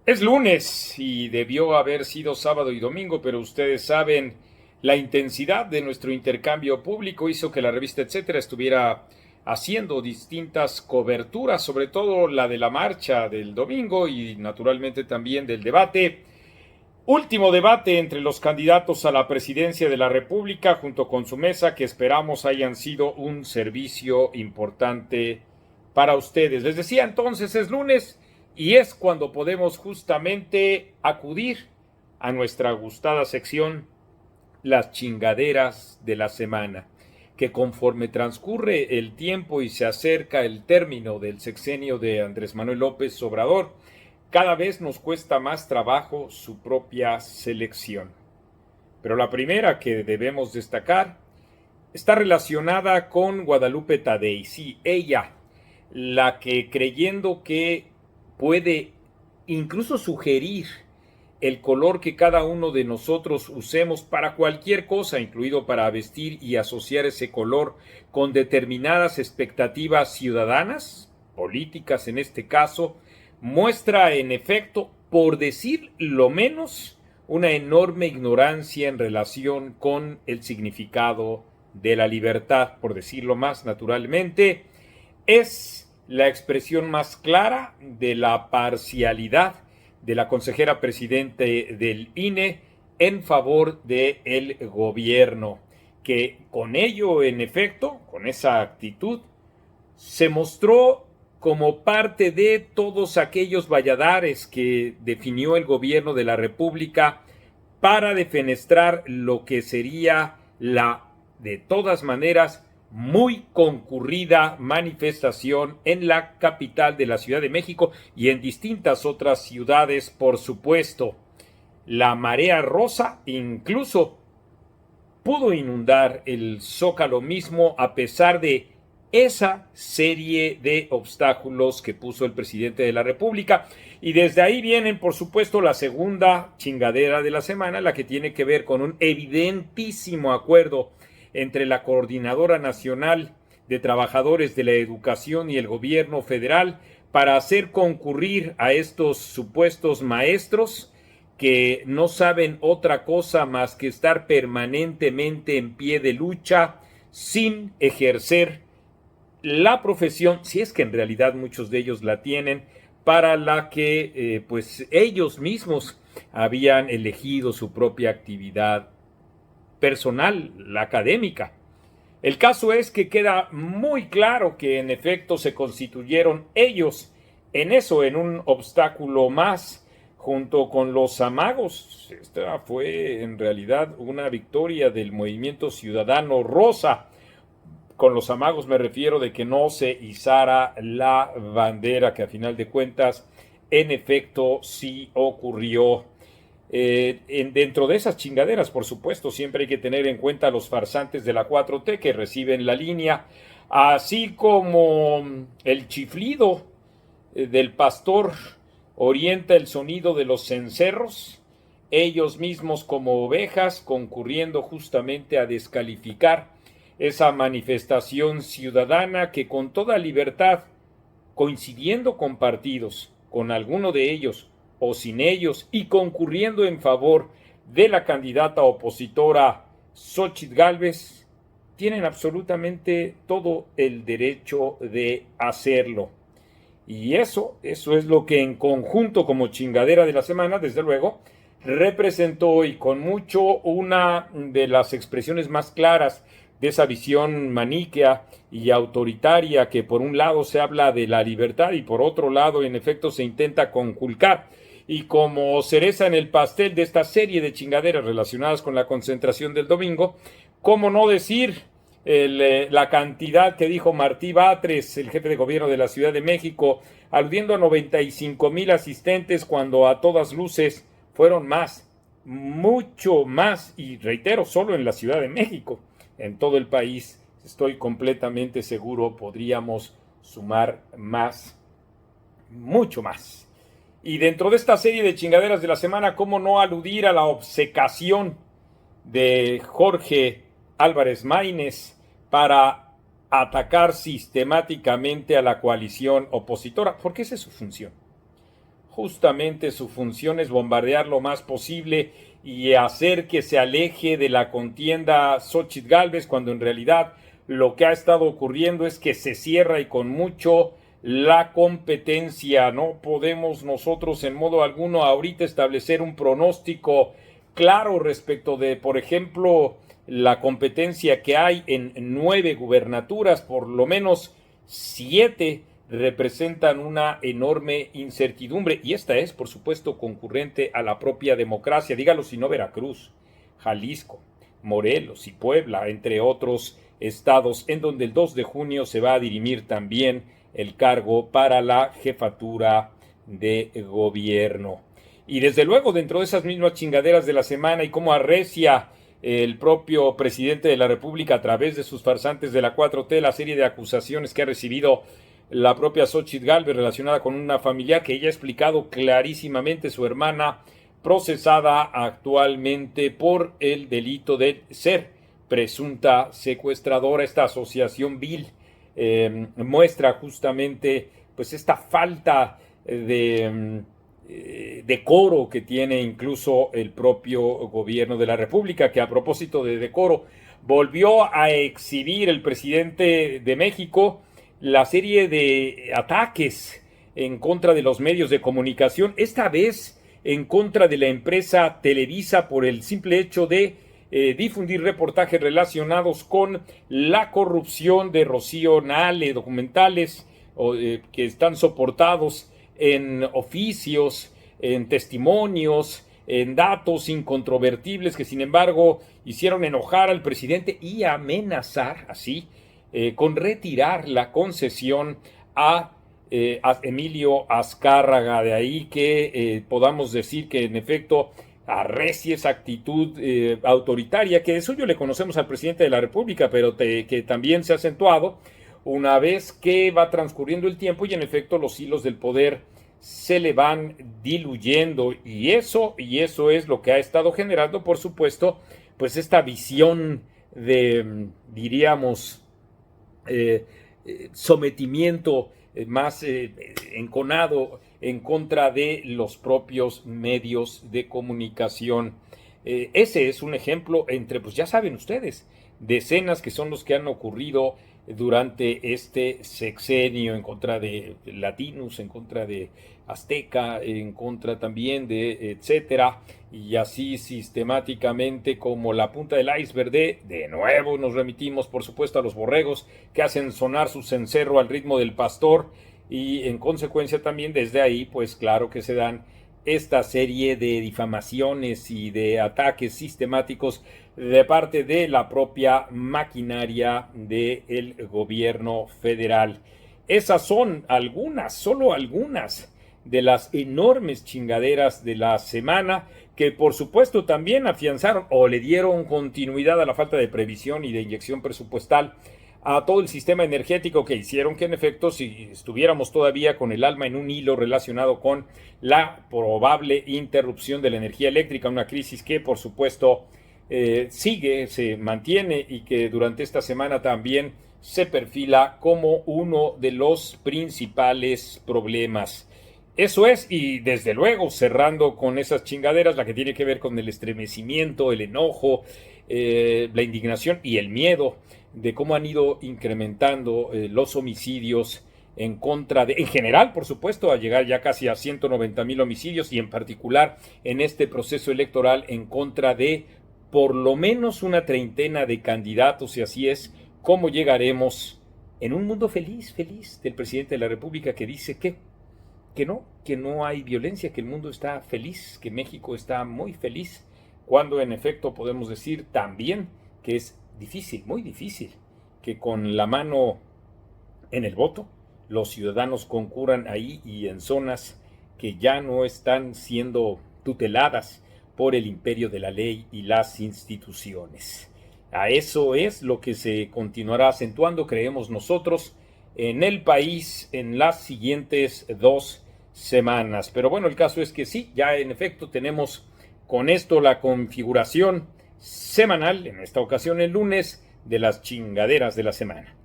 Es lunes y debió haber sido sábado y domingo, pero ustedes saben, la intensidad de nuestro intercambio público hizo que la revista Etcétera estuviera haciendo distintas coberturas, sobre todo la de la marcha del domingo y naturalmente también del debate. Último debate entre los candidatos a la presidencia de la República junto con su mesa, que esperamos hayan sido un servicio importante para ustedes. Les decía entonces, es lunes y es cuando podemos justamente acudir a nuestra gustada sección, las chingaderas de la semana, que conforme transcurre el tiempo y se acerca el término del sexenio de Andrés Manuel López Obrador, cada vez nos cuesta más trabajo su propia selección. Pero la primera que debemos destacar está relacionada con Guadalupe Tadei. Sí, ella, la que creyendo que puede incluso sugerir el color que cada uno de nosotros usemos para cualquier cosa, incluido para vestir y asociar ese color con determinadas expectativas ciudadanas, políticas en este caso, muestra en efecto, por decir lo menos, una enorme ignorancia en relación con el significado de la libertad, por decirlo más naturalmente. Es la expresión más clara de la parcialidad de la consejera presidente del INE en favor del gobierno, que con ello, en efecto, con esa actitud, se mostró como parte de todos aquellos valladares que definió el gobierno de la República para defenestrar lo que sería la, de todas maneras, muy concurrida manifestación en la capital de la Ciudad de México y en distintas otras ciudades, por supuesto. La marea rosa incluso pudo inundar el Zócalo mismo a pesar de esa serie de obstáculos que puso el presidente de la República. Y desde ahí vienen, por supuesto, la segunda chingadera de la semana, la que tiene que ver con un evidentísimo acuerdo entre la Coordinadora Nacional de Trabajadores de la Educación y el gobierno federal para hacer concurrir a estos supuestos maestros que no saben otra cosa más que estar permanentemente en pie de lucha sin ejercer la profesión, si es que en realidad muchos de ellos la tienen, para la que pues ellos mismos habían elegido su propia actividad personal, la académica. El caso es que queda muy claro que en efecto se constituyeron ellos en eso, en un obstáculo más, junto con los amagos. Esta fue en realidad una victoria del movimiento ciudadano rosa. Con los amagos me refiero de que no se izara la bandera, que a final de cuentas en efecto sí ocurrió. Dentro de esas chingaderas, por supuesto, siempre hay que tener en cuenta a los farsantes de la 4T que reciben la línea, así como el chiflido del pastor orienta el sonido de los cencerros, ellos mismos como ovejas concurriendo justamente a descalificar esa manifestación ciudadana que con toda libertad, coincidiendo con partidos, con alguno de ellos o sin ellos y concurriendo en favor de la candidata opositora Xóchitl Gálvez, tienen absolutamente todo el derecho de hacerlo. Y eso es lo que en conjunto como chingadera de la semana, desde luego, representó y con mucho una de las expresiones más claras de esa visión maniquea y autoritaria que por un lado se habla de la libertad y por otro lado en efecto se intenta conculcar. Y como cereza en el pastel de esta serie de chingaderas relacionadas con la concentración del domingo, ¿cómo no decir la cantidad que dijo Martí Batres, el jefe de gobierno de la Ciudad de México, aludiendo a 95,000 asistentes cuando a todas luces fueron más, mucho más, y reitero, solo en la Ciudad de México? En todo el país, estoy completamente seguro, podríamos sumar más, mucho más. Y dentro de esta serie de chingaderas de la semana, ¿cómo no aludir a la obcecación de Jorge Álvarez Maínez para atacar sistemáticamente a la coalición opositora? Porque esa es su función. justamente su función es bombardear lo más posible y hacer que se aleje de la contienda Xóchitl Gálvez, cuando en realidad lo que ha estado ocurriendo es que se cierra y con mucho la competencia. No podemos nosotros en modo alguno ahorita establecer un pronóstico claro respecto de, por ejemplo, la competencia que hay en 9 gubernaturas. Por lo menos 7 representan una enorme incertidumbre, y esta es, por supuesto, concurrente a la propia democracia. Dígalo si no, Veracruz, Jalisco, Morelos y Puebla, entre otros estados, en donde el 2 de junio se va a dirimir también el cargo para la jefatura de gobierno. Y desde luego, dentro de esas mismas chingaderas de la semana y cómo arrecia el propio presidente de la República a través de sus farsantes de la 4T, la serie de acusaciones que ha recibido la propia Xóchitl Gálvez relacionada con una familiar que ella ha explicado clarísimamente, su hermana, procesada actualmente por el delito de ser presunta secuestradora. Esta asociación vil muestra justamente pues esta falta de decoro que tiene incluso el propio gobierno de la República, que a propósito de decoro volvió a exhibir el presidente de México la serie de ataques en contra de los medios de comunicación, esta vez en contra de la empresa Televisa por el simple hecho de difundir reportajes relacionados con la corrupción de Rocío Nale, documentales que están soportados en oficios, en testimonios, en datos incontrovertibles que sin embargo hicieron enojar al presidente y amenazar así con retirar la concesión a Emilio Azcárraga. De ahí que podamos decir que en efecto arrecie esa actitud autoritaria, que de suyo le conocemos al presidente de la República, pero que también se ha acentuado una vez que va transcurriendo el tiempo y en efecto los hilos del poder se le van diluyendo, y eso es lo que ha estado generando, por supuesto, pues esta visión de, diríamos, sometimiento más enconado en contra de los propios medios de comunicación. Ese es un ejemplo entre, pues ya saben ustedes, decenas que son los que han ocurrido durante este sexenio, en contra de Latinus, en contra de Azteca, en contra también de etcétera, y así sistemáticamente como la punta del iceberg de nuevo nos remitimos por supuesto a los borregos que hacen sonar su cencerro al ritmo del pastor, y en consecuencia también desde ahí pues claro que se dan esta serie de difamaciones y de ataques sistemáticos de parte de la propia maquinaria del gobierno federal. Esas son algunas, solo algunas de las enormes chingaderas de la semana, que por supuesto también afianzaron o le dieron continuidad a la falta de previsión y de inyección presupuestal a todo el sistema energético, que hicieron que en efecto si estuviéramos todavía con el alma en un hilo relacionado con la probable interrupción de la energía eléctrica, una crisis que por supuesto sigue, se mantiene y que durante esta semana también se perfila como uno de los principales problemas. Eso es, y desde luego cerrando con esas chingaderas, la que tiene que ver con el estremecimiento, el enojo, la indignación y el miedo de cómo han ido incrementando los homicidios en contra de, en general, por supuesto, a llegar ya casi a 190,000 homicidios, y en particular en este proceso electoral en contra de por lo menos una treintena de candidatos. Y así es como llegaremos en un mundo feliz, feliz del presidente de la República, que dice que no hay violencia, que el mundo está feliz, que México está muy feliz, cuando en efecto podemos decir también que es difícil, muy difícil, que con la mano en el voto los ciudadanos concurran ahí y en zonas que ya no están siendo tuteladas por el imperio de la ley y las instituciones. A eso es lo que se continuará acentuando, creemos nosotros, en el país en las siguientes 2 semanas. Pero bueno, el caso es que sí, ya en efecto tenemos con esto la configuración semanal, en esta ocasión el lunes, de las chingaderas de la semana.